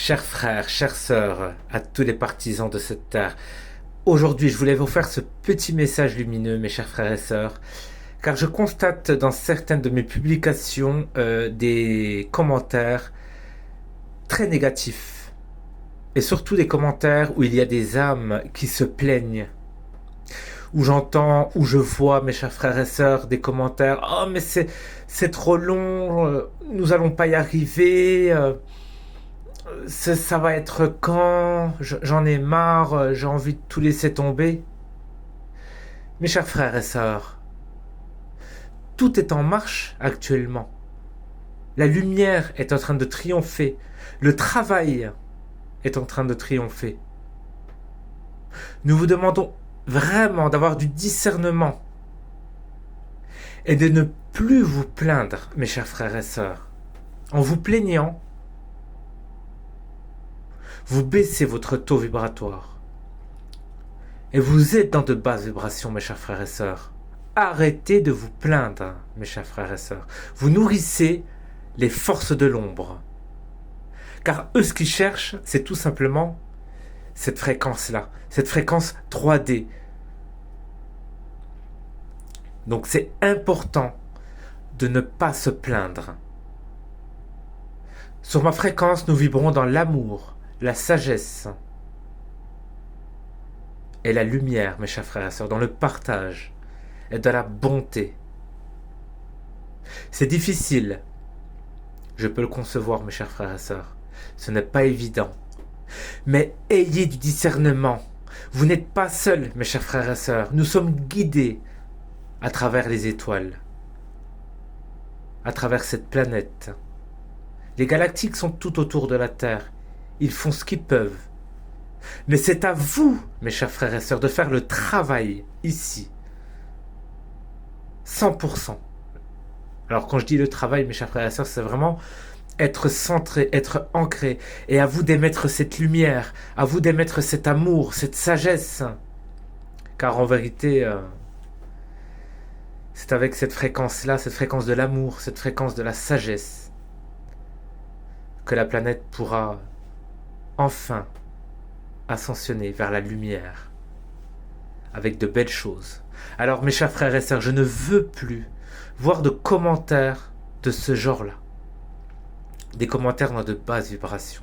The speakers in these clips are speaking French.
Chers frères, chères sœurs, à tous les partisans de cette terre, aujourd'hui je voulais vous faire ce petit message lumineux, mes chers frères et sœurs, car je constate dans certaines de mes publications des commentaires très négatifs, et surtout des commentaires où il y a des âmes qui se plaignent, où j'entends, où je vois, mes chers frères et sœurs, des commentaires, oh mais c'est trop long, nous allons pas y arriver, ça va être quand, j'en ai marre, j'ai envie de tout laisser tomber. Mes chers frères et sœurs, tout est en marche actuellement. La lumière est en train de triompher. Le travail est en train de triompher. Nous vous demandons vraiment d'avoir du discernement et de ne plus vous plaindre, mes chers frères et sœurs. En vous plaignant, vous baissez votre taux vibratoire. Et vous êtes dans de basses vibrations, mes chers frères et sœurs. Arrêtez de vous plaindre, mes chers frères et sœurs. Vous nourrissez les forces de l'ombre. Car eux, ce qu'ils cherchent, c'est tout simplement cette fréquence-là, cette fréquence 3D. Donc c'est important de ne pas se plaindre. Sur ma fréquence, nous vibrons dans l'amour, la sagesse et la lumière, mes chers frères et sœurs, dans le partage et dans la bonté. C'est difficile, je peux le concevoir, mes chers frères et sœurs. Ce n'est pas évident. Mais ayez du discernement. Vous n'êtes pas seuls, mes chers frères et sœurs. Nous sommes guidés à travers les étoiles, à travers cette planète. Les galactiques sont tout autour de la Terre. Ils font ce qu'ils peuvent. Mais c'est à vous, mes chers frères et sœurs, de faire le travail ici. 100%. Alors quand je dis le travail, mes chers frères et sœurs, c'est vraiment être centré, être ancré. Et à vous d'émettre cette lumière, à vous d'émettre cet amour, cette sagesse. Car en vérité, c'est avec cette fréquence-là, cette fréquence de l'amour, cette fréquence de la sagesse, que la planète pourra enfin ascensionner vers la lumière, avec de belles choses. Alors mes chers frères et sœurs, je ne veux plus voir de commentaires de ce genre-là. Des commentaires dans de basses vibrations.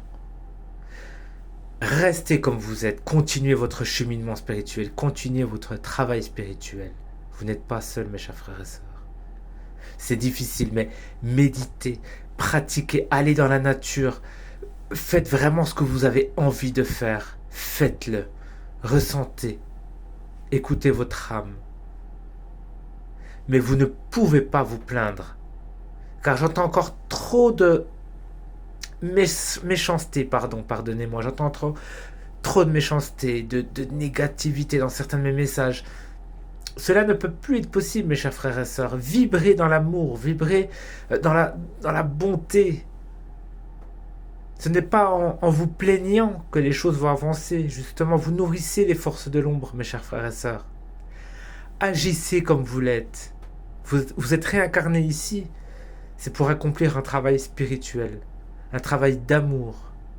Restez comme vous êtes, continuez votre cheminement spirituel, continuez votre travail spirituel. Vous n'êtes pas seuls, mes chers frères et sœurs. C'est difficile, mais méditez, pratiquez, allez dans la nature. Faites vraiment ce que vous avez envie de faire. Faites-le. Ressentez. Écoutez votre âme. Mais vous ne pouvez pas vous plaindre. Car j'entends encore trop de méchanceté, pardonnez-moi. J'entends trop de méchanceté, de négativité dans certains de mes messages. Cela ne peut plus être possible, mes chers frères et sœurs. Vibrez dans l'amour, vibrez dans la bonté. Ce n'est pas en vous plaignant que les choses vont avancer. Justement, vous nourrissez les forces de l'ombre, mes chers frères et sœurs. Agissez comme vous l'êtes. Vous êtes réincarnés ici. C'est pour accomplir un travail spirituel, un travail d'amour,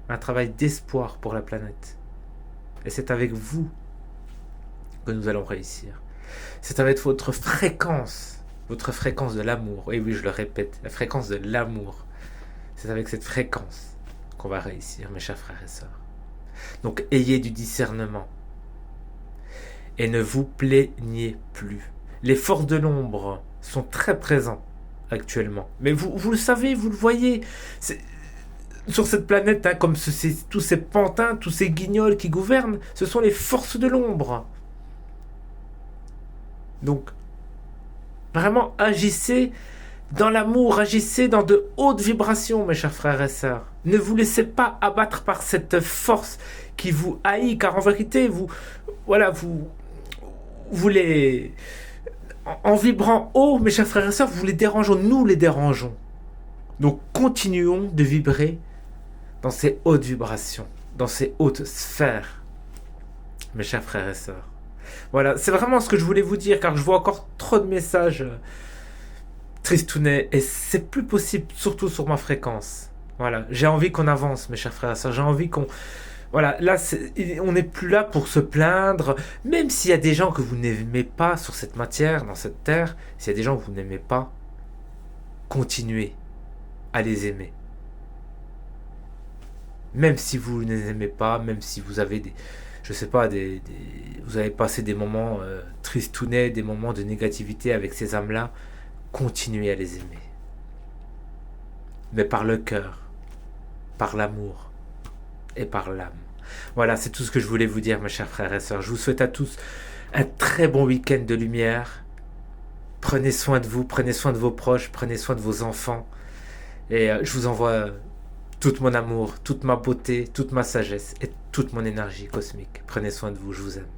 un travail d'espoir pour la planète. Et c'est avec vous que nous allons réussir. C'est avec votre fréquence de l'amour. Et oui, je le répète, la fréquence de l'amour. C'est avec cette fréquence qu'on va réussir, mes chers frères et sœurs. Donc, ayez du discernement. Et ne vous plaignez plus. Les forces de l'ombre sont très présentes actuellement. Mais vous le savez, vous le voyez. Sur cette planète, hein, comme tous ces pantins, tous ces guignols qui gouvernent, ce sont les forces de l'ombre. Donc, vraiment, agissez dans l'amour, agissez dans de hautes vibrations, mes chers frères et sœurs. Ne vous laissez pas abattre par cette force qui vous haït, car en vérité, vous les... En vibrant haut, mes chers frères et sœurs, vous les dérangeons, nous les dérangeons. Donc, continuons de vibrer dans ces hautes vibrations, dans ces hautes sphères, mes chers frères et sœurs. Voilà, c'est vraiment ce que je voulais vous dire, car je vois encore trop de messages tristounets, et c'est plus possible, surtout sur ma fréquence. Voilà, j'ai envie qu'on avance, mes chers frères et sœurs. J'ai envie qu'on... Voilà, là, on n'est plus là pour se plaindre. Même s'il y a des gens que vous n'aimez pas sur cette matière, dans cette terre, s'il y a des gens que vous n'aimez pas, continuez à les aimer. Même si vous ne les aimez pas, même si vous avez des... Je sais pas, vous avez passé des moments tristounets, des moments de négativité avec ces âmes-là, continuez à les aimer. Mais par le cœur, par l'amour et par l'âme. Voilà, c'est tout ce que je voulais vous dire, mes chers frères et sœurs. Je vous souhaite à tous un très bon week-end de lumière. Prenez soin de vous, prenez soin de vos proches, prenez soin de vos enfants. Et je vous envoie tout mon amour, toute ma beauté, toute ma sagesse et toute mon énergie cosmique. Prenez soin de vous, je vous aime.